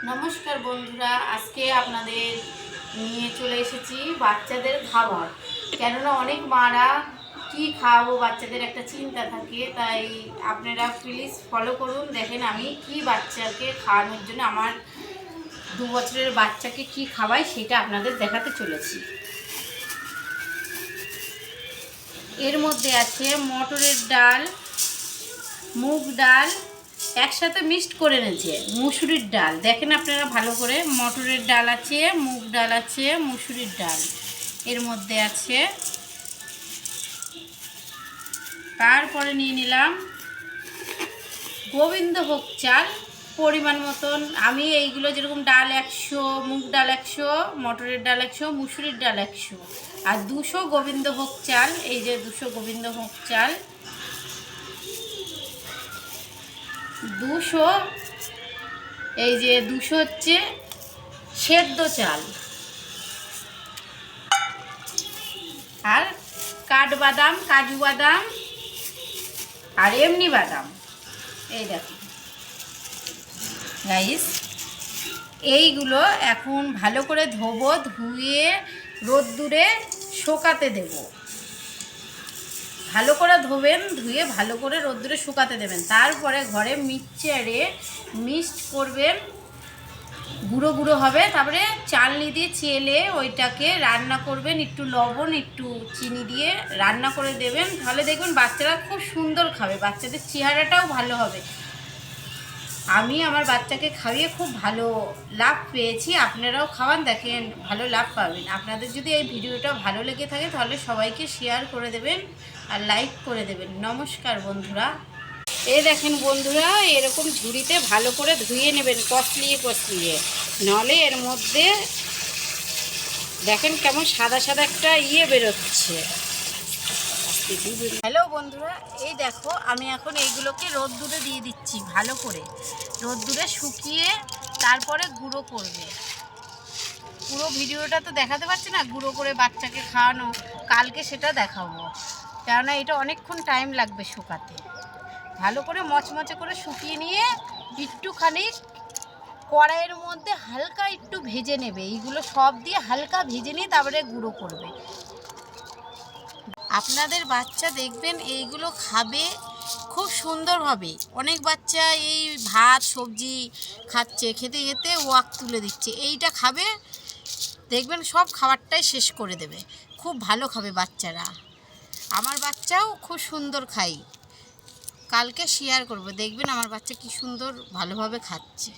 নমস্কার বন্ধুরা, আজকে আপনাদের নিয়ে চলে এসেছি বাচ্চাদের খাবার। কেননা অনেক মারা কি খাওয়াবো বাচ্চাদের একটা চিন্তা থাকে, তাই আপনারা প্লিজ ফলো করুন। দেখেন আমি কি বাচ্চাকে খাওয়ানোর জন্য আমার 2 বছরের বাচ্চাকে কি খাওয়াই সেটা আপনাদের দেখাতে চলেছি। এর মধ্যে আছে মটরের ডাল, মুগ ডাল একসাথে মিক্সড করে নিয়েছে, মুসুরির ডাল। দেখেন আপনারা ভালো করে, মটরের ডাল আছে, মুগ ডাল আছে, মুসুরির ডাল এর মধ্যে আছে। তারপরে নিয়ে নিলাম গোবিন্দভোগ চাল পরিমাণ মতন। আমি এইগুলো যেরকম ডাল 100, মুগ ডাল 100, মটরের ডাল 100, মুসুরির ডাল 100 আর 200 গোবিন্দভোগ চাল। এই যে 200 গোবিন্দভোগ চাল, 200 এই যে 200 হচ্ছে সেদ্ধ চাল, আর কাঠবাদাম, কাজু বাদাম আর এমনি বাদাম। এই দেখুন গাইস, এইগুলো এখন ভালো করে ধোবো, ধুয়ে রোদ্দুরে শুকাতে দেব। ভালো করে ধোবেন, ধুয়ে ভালো করে রোদ্দুরে শুকাতে দেবেন। তারপরে ঘরে মিক্সচারে মিক্সড করবেন, গুঁড়ো গুঁড়ো হবে। তারপরে চালনি দিয়ে চেলে ওইটাকে রান্না করবেন, একটু লবণ একটু চিনি দিয়ে রান্না করে দেবেন। তাহলে দেখবেন বাচ্চারা খুব সুন্দর খাবে, বাচ্চাদের চেহারাটাও ভালো হবে। আমি আমার বাচ্চাকে খাইয়ে খুব ভালো লাভ পেয়েছি। আপনারাও খাওয়ান, দেখেন ভালো লাভ পাবেন। আপনাদের যদি এই ভিডিওটা ভালো লেগে থাকে তাহলে সবাইকে শেয়ার করে দেবেন আর লাইক করে দেবেন। নমস্কার বন্ধুরা। এই দেখেন বন্ধুরা, এরকম ঝুড়িতে ভালো করে ধুয়ে নেবেন, কষলিয়ে কষলিয়ে, নাহলে এর মধ্যে দেখেন কেমন সাদা সাদা একটা বেরোচ্ছে। হ্যালো বন্ধুরা, এই দেখো আমি এখন এইগুলোকে রোদ্দুরে দিয়ে দিচ্ছি, ভালো করে রোদ্দুরে শুকিয়ে তারপরে গুঁড়ো করবে। পুরো ভিডিওটা তো দেখাতে পারছি না, গুঁড়ো করে বাচ্চাকে খাওয়ানো, কালকে সেটা দেখাবো। কেননা এটা অনেকক্ষণ টাইম লাগবে শুকাতে। ভালো করে মচমচে করে শুকিয়ে নিয়ে একটুখানি কড়াইয়ের মধ্যে হালকা একটু ভেজে নেবে। এইগুলো সব দিয়ে হালকা ভেজে নিয়ে তারপরে গুঁড়ো করবে। আপনাদের বাচ্চা দেখবেন এইগুলো খাবে খুব সুন্দরভাবে। অনেক বাচ্চা এই ভাত সবজি খাচ্ছে, খেতে খেতে ওয়াক তুলে দিচ্ছে, এইটা খাবে দেখবেন সব খাবারটাই শেষ করে দেবে। খুব ভালো খাবে বাচ্চারা। আমার বাচ্চাও খুব সুন্দর খায়, কালকে শেয়ার করবো, দেখবেন আমার বাচ্চা কি সুন্দর ভালোভাবে খাচ্ছে।